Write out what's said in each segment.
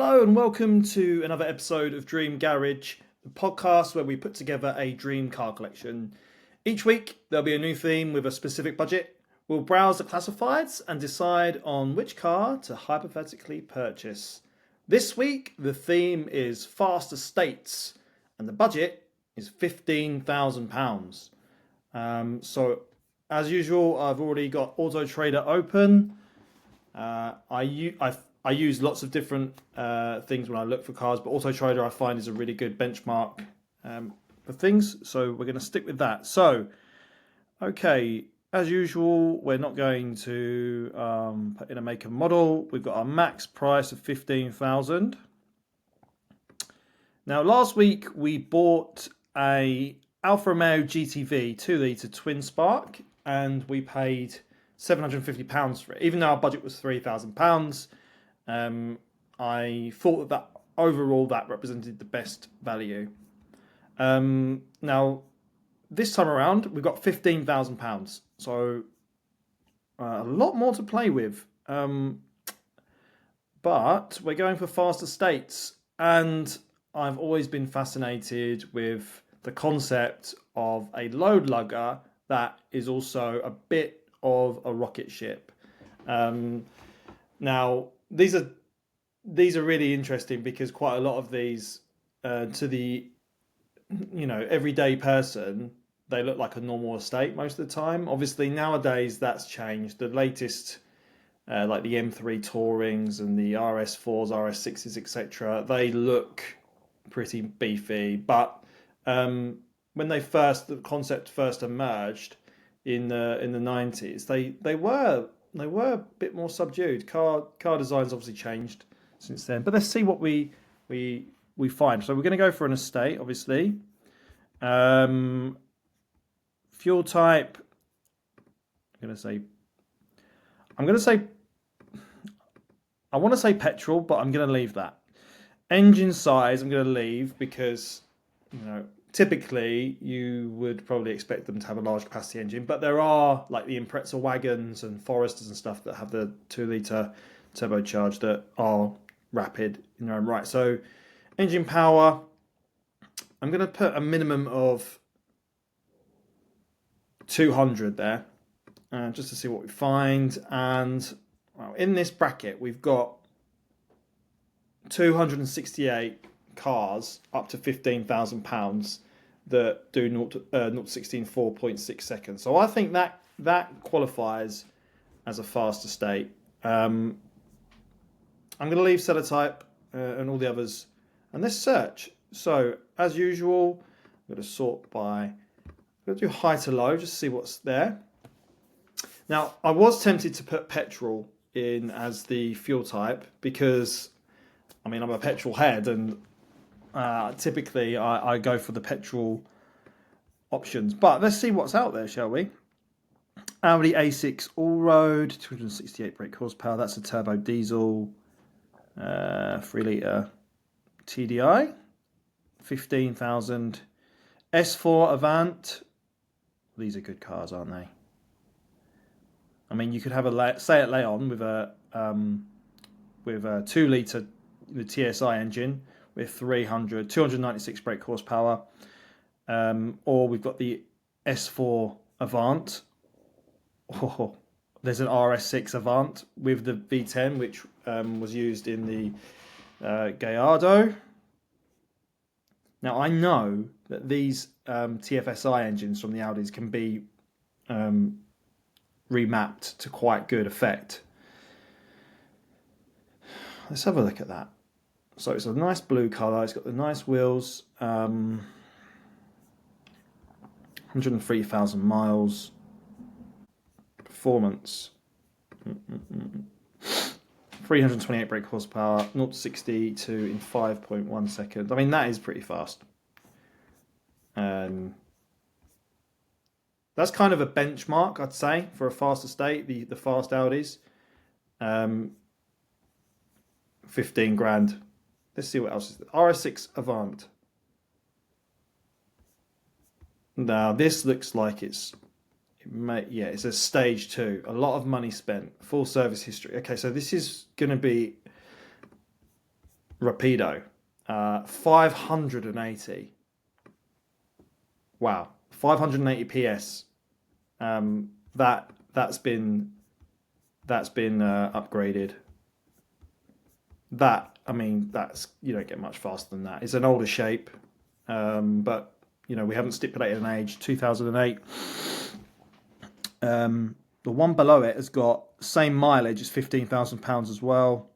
Hello and welcome to another episode of Dream Garage, the podcast where we put together a dream car collection. Each week there'll be a new theme with a specific budget. We'll browse the classifieds and decide on which car to hypothetically purchase. This week the theme is Fast Estates and the budget is £15,000. So as usual, I've already got Auto Trader open. I use lots of different things when I look for cars, but Auto Trader I find is a really good benchmark for things. So we're going to stick with that. So, okay, as usual, we're not going to put in a make and model. We've got our max price of 15,000. Now, last week we bought a Alfa Romeo GTV 2-litre twin spark, and we paid £750 for it, even though our budget was £3,000. I thought that overall that represented the best value. Now, this time around, we've got £15,000, so a lot more to play with. But we're going for Fast Estates, and I've always been fascinated with the concept of a load lugger that is also a bit of a rocket ship. Now, these are really interesting because quite a lot of these, to the everyday person, they look like a normal estate most of the time. Obviously, nowadays that's changed. The latest, like the M3 Tourings and the RS4s, RS6s, etc., they look pretty beefy. But when the concept first emerged in the 90s, they were a bit more subdued. Car design's obviously changed since then. But let's see what we find. So we're going to go for an estate, obviously. Fuel type. I want to say petrol, but I'm going to leave that. Engine size, I'm going to leave because typically you would probably expect them to have a large capacity engine, but there are like the Impreza wagons and Foresters and stuff that have the 2-litre turbocharged that are rapid in their own right. So engine power, I'm going to put a minimum of 200 there, just to see what we find. And in this bracket, we've got 268 cars up to £15,000 that do 0 to 16 4.6 seconds. So I think that qualifies as a fast estate. I'm going to leave seller type and all the others, and let's search. So as usual, I'm going to sort by. I'm going to do high to low just to see what's there. Now, I was tempted to put petrol in as the fuel type because, I'm a petrol head, and typically I go for the petrol options. But let's see what's out there, shall we? Audi A6 all-road, 268 brake horsepower. That's a turbo diesel, 3-litre TDI, 15,000. S4 Avant. These are good cars, aren't they? You could have a Seat Leon with a 2-litre the TSI engine with 296 brake horsepower, or we've got the S4 Avant. Oh, there's an RS6 Avant with the V10, which was used in the Gallardo. Now I know that these TFSI engines from the Audis can be remapped to quite good effect. Let's have a look at that. So it's a nice blue colour. It's got the nice wheels. 103,000 miles. Performance. 328 brake horsepower. 0 to 60 in 5.1 seconds. That is pretty fast. That's kind of a benchmark, I'd say, for a fast estate. The fast Audis. 15 grand. Let's see what else is there. RS6 Avant. Now this looks like it's a stage 2. A lot of money spent. Full service history. Okay, so this is going to be Rapido, 580. Wow, 580 PS. That's been upgraded. I mean, you don't get much faster than that. It's an older shape, but we haven't stipulated an age. 2008. The one below it has got same mileage. It's £15,000 as well.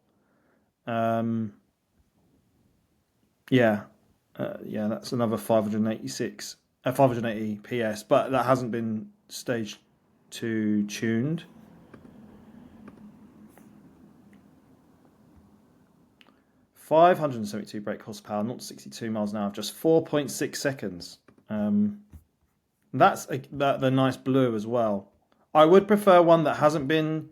Yeah, that's another 580 PS, but that hasn't been stage 2 tuned. 572 brake horsepower, 0 to 62 miles an hour, just 4.6 seconds. That's the nice blue as well. I would prefer one that hasn't been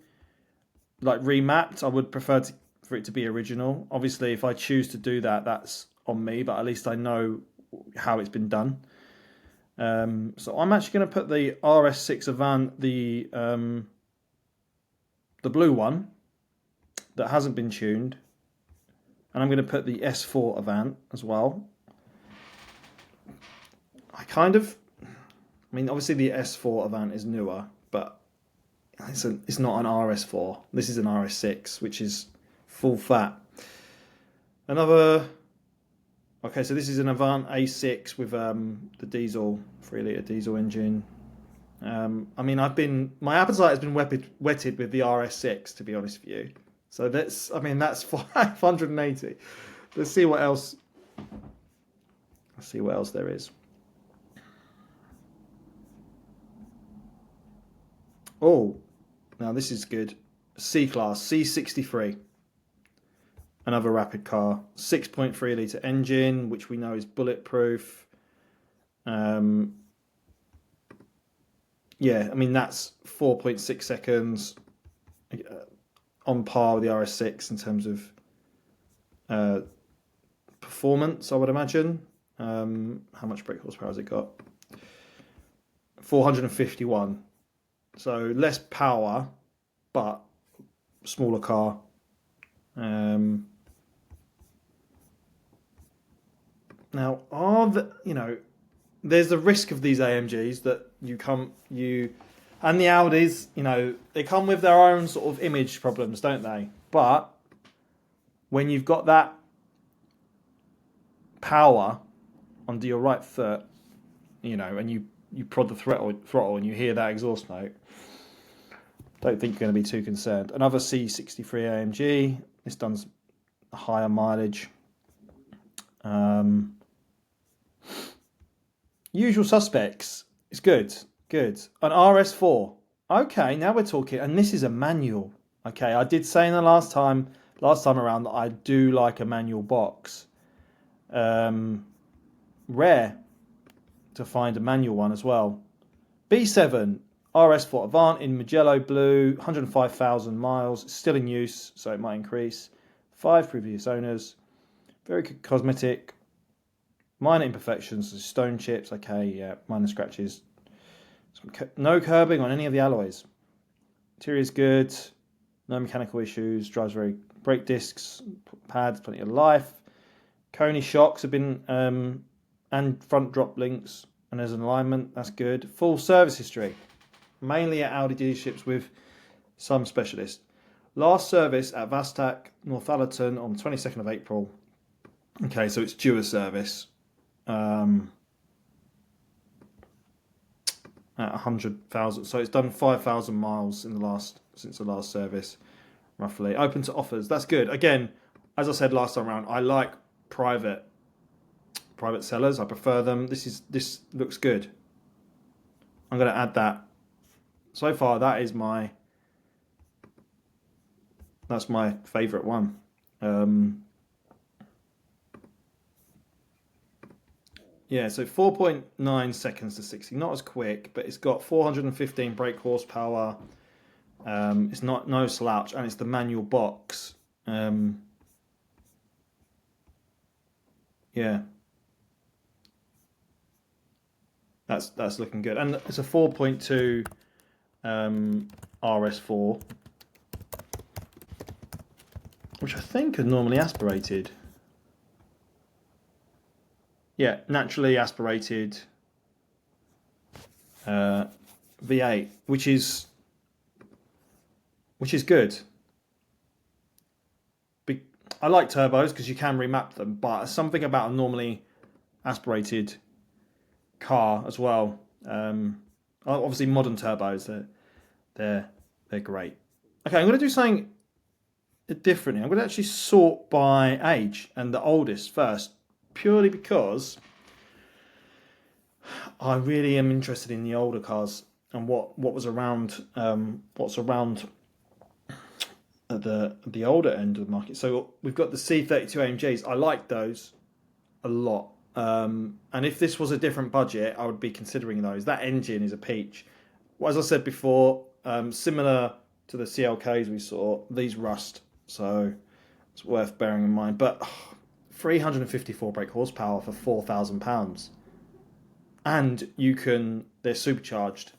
remapped. I would prefer for it to be original. Obviously, if I choose to do that, that's on me, but at least I know how it's been done. So I'm actually going to put the RS6 Avant, the blue one that hasn't been tuned, and I'm going to put the S4 Avant as well. Obviously the S4 Avant is newer, but it's not an RS4. This is an RS6, which is full fat. Okay, so this is an Avant A6 with the diesel, 3-litre diesel engine. My appetite has been whetted with the RS6, to be honest with you. So that's 580. Let's see what else there is. Oh, now this is good. C-Class, C63. Another rapid car. 6.3 litre engine, which we know is bulletproof. That's 4.6 seconds. On par with the RS6 in terms of performance, I would imagine. How much brake horsepower has it got? 451. So less power, but smaller car. Now, there's the risk of these AMGs that and the Audis, they come with their own sort of image problems, don't they? But when you've got that power under your right foot, and you prod the throttle and you hear that exhaust note, don't think you're going to be too concerned. Another C63 AMG. This does a higher mileage. Usual suspects. It's good. Good. An RS4. Okay, now we're talking. And this is a manual. Okay, I did say in the last time around that I do like a manual box. Rare to find a manual one as well. B7 RS4 Avant in Mugello blue, 105,000 miles, still in use, so it might increase. 5 previous owners. Very good cosmetic. Minor imperfections, stone chips, okay, yeah, minor scratches. No curbing on any of the alloys. Interior is good. No mechanical issues. Drives very. Brake discs, pads, plenty of life. Koni shocks have been and front drop links, and there's an alignment. That's good. Full service history, mainly at Audi dealerships with some specialists. Last service at Vastac Northallerton on the 22nd of April. Okay, so it's due a service. At 100,000, so it's done 5,000 miles since the last service, roughly. Open to offers. That's good. Again, as I said last time around, I like private sellers. I prefer them. This looks good. I'm going to add that. So far, that's my favourite one. Yeah, so 4.9 seconds to 60. Not as quick, but it's got 415 brake horsepower. It's no slouch, and it's the manual box. Yeah. That's looking good. And it's a 4.2 RS4, which I think are normally aspirated. Yeah, naturally aspirated V8, which is good. I like turbos because you can remap them, but something about a normally aspirated car as well. Obviously, modern turbos they're great. Okay, I'm going to do something differently. I'm going to actually sort by age and the oldest first, purely because I really am interested in the older cars and what was around, what's around at the older end of the market. So we've got the C32 AMGs. I like those a lot. And if this was a different budget, I would be considering those. That engine is a peach. Well, as I said before, similar to the CLKs we saw, these rust, so it's worth bearing in mind. But 354 brake horsepower for £4,000, and they're supercharged,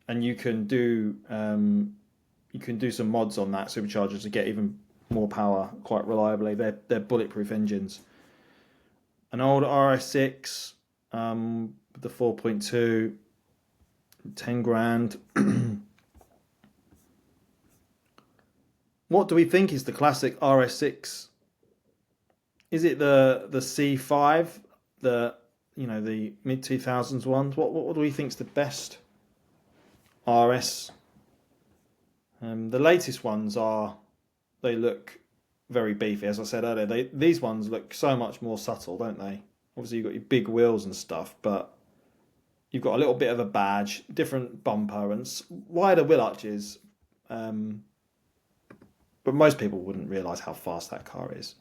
and you can do some mods on that supercharger to get even more power quite reliably. They're bulletproof engines. An old RS6 with the 4.2, 10 grand. What do we think is the classic RS6? Is it the C5, the mid 2000s ones? What do we think is the best RS? The latest ones they look very beefy. As I said earlier, these ones look so much more subtle, don't they? Obviously, you've got your big wheels and stuff, but you've got a little bit of a badge, different bumper, and wider wheel arches. But most people wouldn't realise how fast that car is.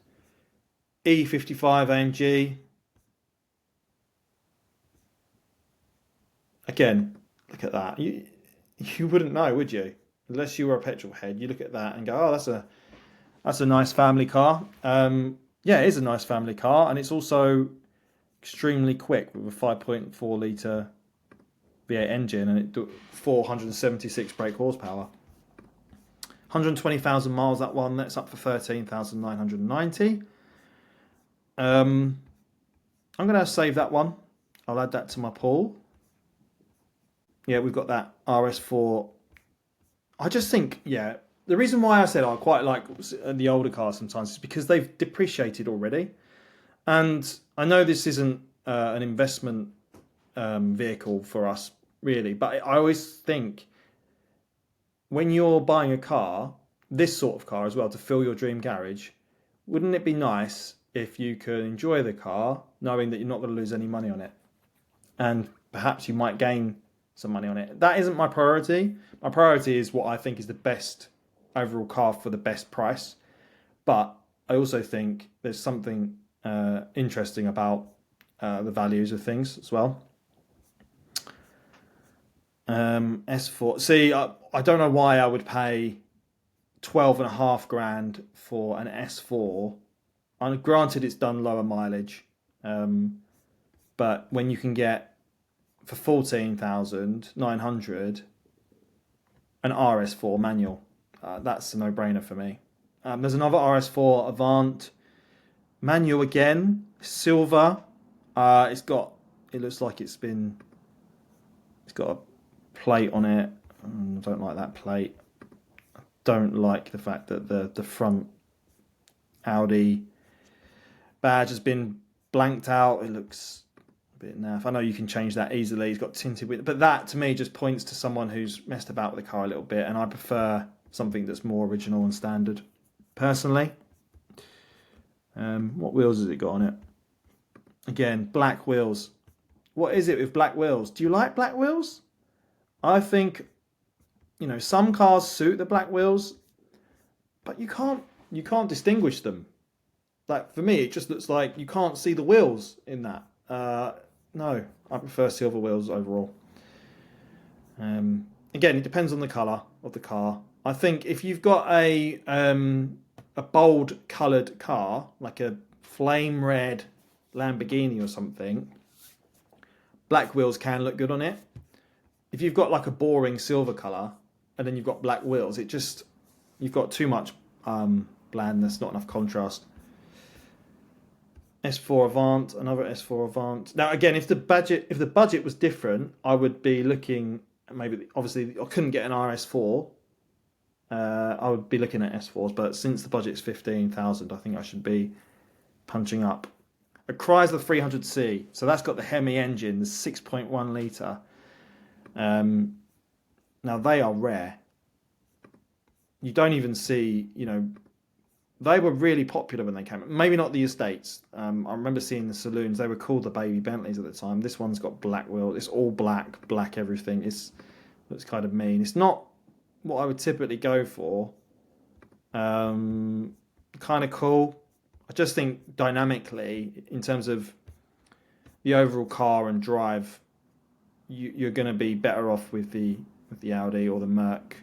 E55 AMG. Again, look at that. You wouldn't know, would you? Unless you were a petrol head, you look at that and go, "Oh, that's a nice family car." Yeah, it is a nice family car, and it's also extremely quick with a 5.4 litre V8 engine, and it do 476 brake horsepower. 120,000 miles, that one. That's up for 13,990. I'm going to save that one. I'll add that to my pool. Yeah, we've got that RS4. I just think, yeah, the reason why I said I quite like the older cars sometimes is because they've depreciated already. And I know this isn't an investment vehicle for us, really, but I always think when you're buying a car, this sort of car as well, to fill your dream garage, wouldn't it be nice if you could enjoy the car knowing that you're not going to lose any money on it? And perhaps you might gain some money on it. That isn't my priority. My priority is what I think is the best overall car for the best price. But I also think there's something interesting about the values of things as well. S4. See, I don't know why I would pay 12.5 grand for an S4. And granted, it's done lower mileage, but when you can get for 14,900 an RS4 manual, that's a no-brainer for me. There's another RS4 Avant manual again, silver. It looks like it's got a plate on it. I don't like that plate. I don't like the fact that the front Audi badge has been blanked out. It looks a bit naff. I know you can change that easily. It's got tinted with, but that to me just points to someone who's messed about with the car a little bit, and I prefer something that's more original and standard, personally. What wheels has it got on it? Again, black wheels. What is it with black wheels? Do you like black wheels? I think, some cars suit the black wheels, but you can't distinguish them. Like, for me, it just looks like you can't see the wheels in that. No, I prefer silver wheels overall. Again, it depends on the colour of the car. I think if you've got a bold coloured car, like a flame red Lamborghini or something, black wheels can look good on it. If you've got like a boring silver colour and then you've got black wheels, you've got too much blandness, not enough contrast. S4 Avant, another S4 Avant. Now again, if the budget was different, I would be looking maybe obviously I couldn't get an RS4. I would be looking at S4s, but since the budget's 15,000, I think I should be punching up a Chrysler 300C. So that's got the Hemi engine, the 6.1 litre. Now they are rare. You don't even see, they were really popular when they came. Maybe not the estates. I remember seeing the saloons. They were called the Baby Bentleys at the time. This one's got black wheels. It's all black everything. Looks kind of mean. It's not what I would typically go for. Kind of cool. I just think dynamically, in terms of the overall car and drive, you're going to be better off with the Audi or the Merc.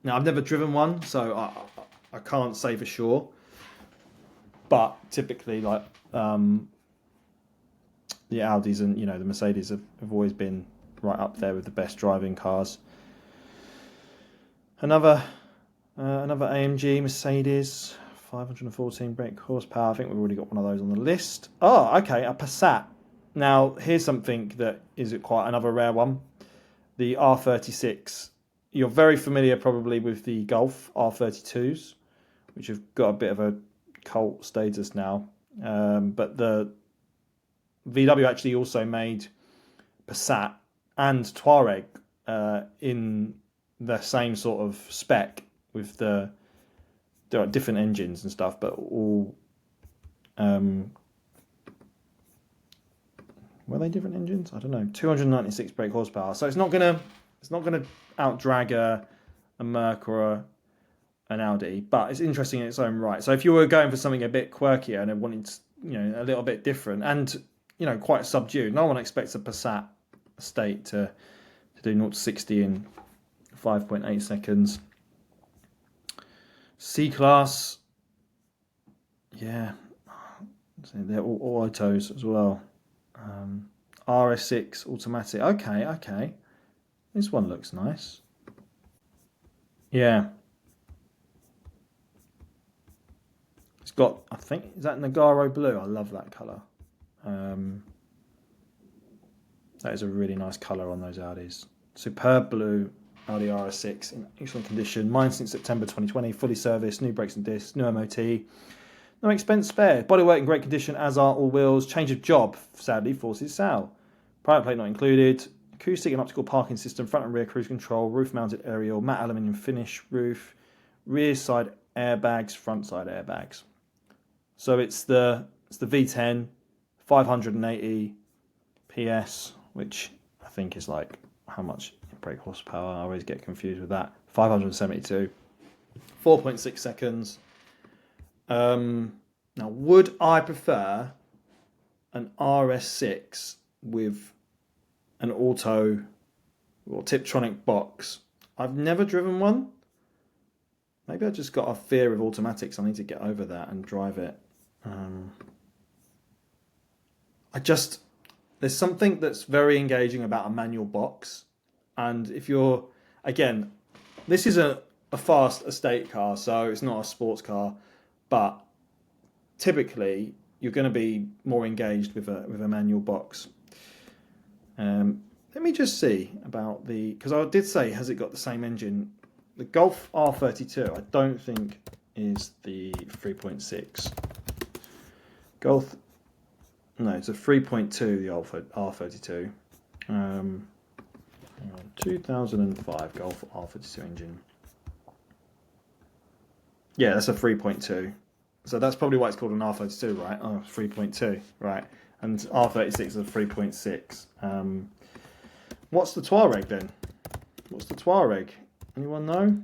Now I've never driven one, so I can't say for sure. But typically, like the Audis and the Mercedes have always been right up there with the best driving cars. Another AMG Mercedes, 514 brake horsepower. I think we've already got one of those on the list. Oh, okay, a Passat. Now here's something that is quite another rare one. The R36. You're very familiar probably with the Golf R32s, which have got a bit of a cult status now. But the VW actually also made Passat and Touareg in the same sort of spec with there are different engines and stuff, but all were they different engines? I don't know. 296 brake horsepower. So it's not gonna outdrag a Merc or an Audi, but it's interesting in its own right. So if you were going for something a bit quirkier and wanted a little bit different and quite subdued, no one expects a Passat estate to do 0 to 60 in 5.8 seconds. C-Class, yeah, they're all autos as well. RS6 automatic. Okay. This one looks nice. Yeah. It's got, I think, is that Nagaro blue? I love that colour. That is a really nice colour on those Audis. Superb blue Audi RS6 in excellent condition. Mine since September 2020, fully serviced, new brakes and discs, new MOT. No expense spared. Bodywork in great condition, as are all wheels. Change of job, sadly, forces sale. Private plate not included. Acoustic and optical parking system, front and rear cruise control, roof mounted aerial, matte aluminium finish roof, rear side airbags, front side airbags. So it's the V10, 580 PS, which I think is like how much brake horsepower? I always get confused with that. 572, 4.6 seconds. Now, would I prefer an RS6 with an auto or Tiptronic box? I've never driven one. Maybe I just got a fear of automatics. I need to get over that and drive it. There's something that's very engaging about a manual box. And if you're, again, this is a fast estate car, so it's not a sports car, but typically you're going to be more engaged with a manual box. Let me just see about because I did say, has it got the same engine? The Golf R32, I don't think is the 3.6. Golf, no, it's a 3.2, the R32. 2005 Golf R32 engine. Yeah, that's a 3.2. So that's probably why it's called an R32, right? Oh, 3.2, right. And R36 is a 3.6. What's the Touareg then? What's the Touareg? Anyone know?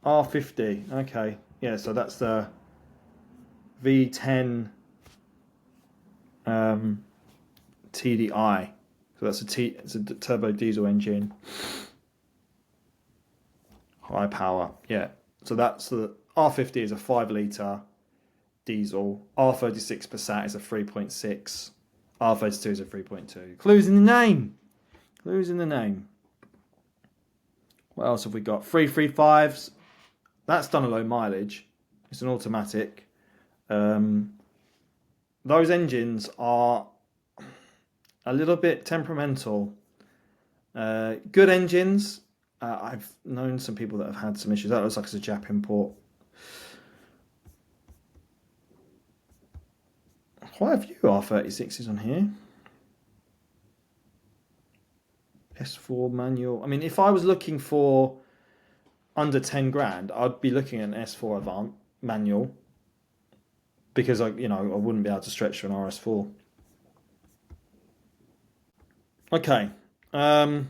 R50. Okay. Yeah, so that's the V10 TDI. So it's a turbo diesel engine. High power. Yeah. So that's the R50 is a 5 litre diesel. R36 Passat is a 3.6. R32 is a 3.2. Clues in the name. Clues in the name. What else have we got? 335s. That's done a low mileage. It's an automatic. those engines are a little bit temperamental. Good engines. I've known some people that have had some issues. That looks like it's a Jap import. Quite a few R36s on here. S4 manual. I mean, if I was looking for under 10 grand, I'd be looking at an S4 Avant manual because I wouldn't be able to stretch to an RS4. Okay. I've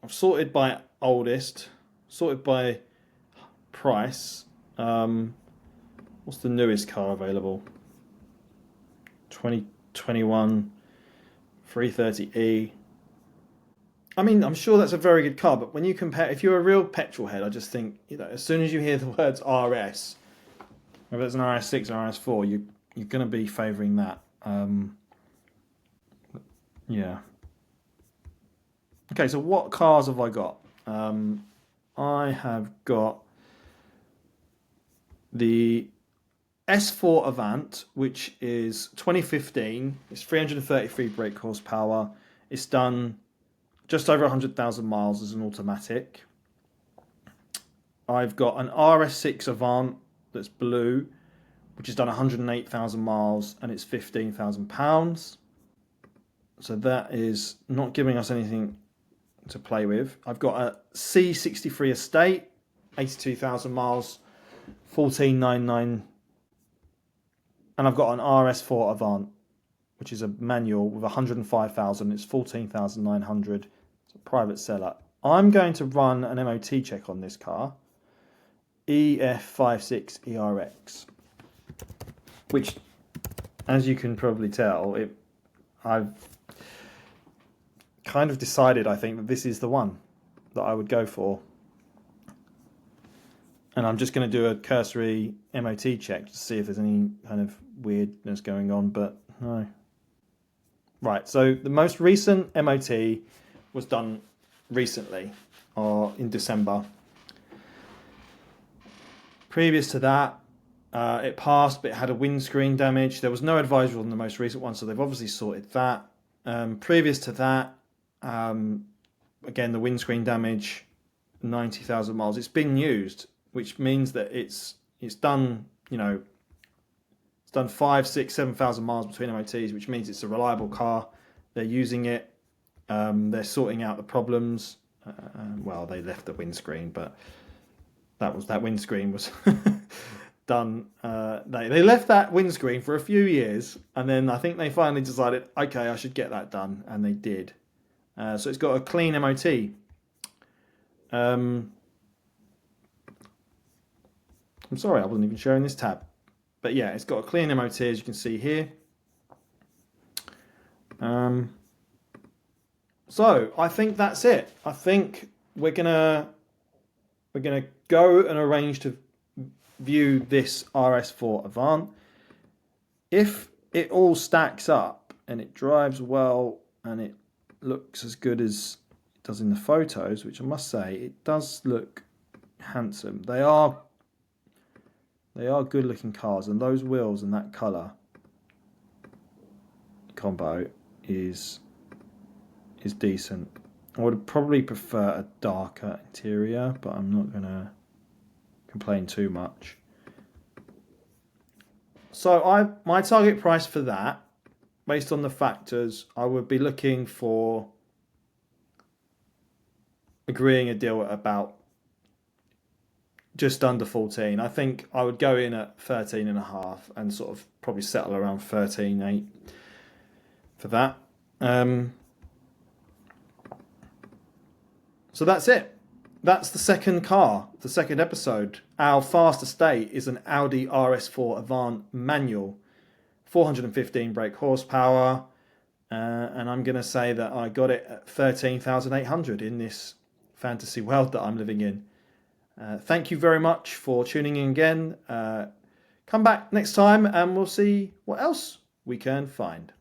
sorted by oldest, sorted by price. What's the newest car available? 2021 330e. I mean, I'm sure that's a very good car, but when you compare, if you're a real petrol head, I just think, as soon as you hear the words RS, whether it's an RS6 or RS4, you're going to be favouring that. Yeah. Okay, so what cars have I got? I have got the S4 Avant, which is 2015. It's 333 brake horsepower. It's done just over 100,000 miles as an automatic. I've got an RS6 Avant that's blue, which has done 108,000 miles and it's £15,000. So that is not giving us anything to play with. I've got a C63 Estate, 82,000 miles, 14,999. And I've got an RS4 Avant, which is a manual with 105,000. It's 14,900. It's a private seller. I'm going to run an MOT check on this car, EF56ERX, which, as you can probably tell, I've kind of decided, I think, that this is the one that I would go for. And I'm just going to do a cursory MOT check to see if there's any kind of weirdness going on, but no. Right, so the most recent MOT was done recently, or in December. Previous to that, it passed, but it had a windscreen damage. There was no advisory on the most recent one, so they've obviously sorted that. Previous to that, again, the windscreen damage, 90,000 miles. It's been used, which means that it's done, it's done 5, 6, 7,000 miles between MOTs, which means it's a reliable car. They're using it. They're sorting out the problems. Well, they left the windscreen, but that windscreen was done. They left that windscreen for a few years, and then I think they finally decided, okay, I should get that done, and they did. So it's got a clean MOT. I'm sorry, I wasn't even showing this tab. But yeah, it's got a clean MOT, as you can see here. So I think that's it. I think we're gonna go and arrange to view this RS4 Avant. If it all stacks up and it drives well and it looks as good as it does in the photos, which I must say, it does look handsome. They are good looking cars, and those wheels and that colour combo is decent. I would probably prefer a darker interior, but I'm not going to complain too much. So my target price for that, based on the factors, I would be looking for agreeing a deal at about just under 14. I think I would go in at 13.5 and sort of probably settle around 13.8 for that. So that's it. That's the second car, the second episode. Our fast estate is an Audi RS4 Avant manual, 415 brake horsepower, and I'm going to say that I got it at 13,800 in this fantasy world that I'm living in. Thank you very much for tuning in again. Come back next time and we'll see what else we can find.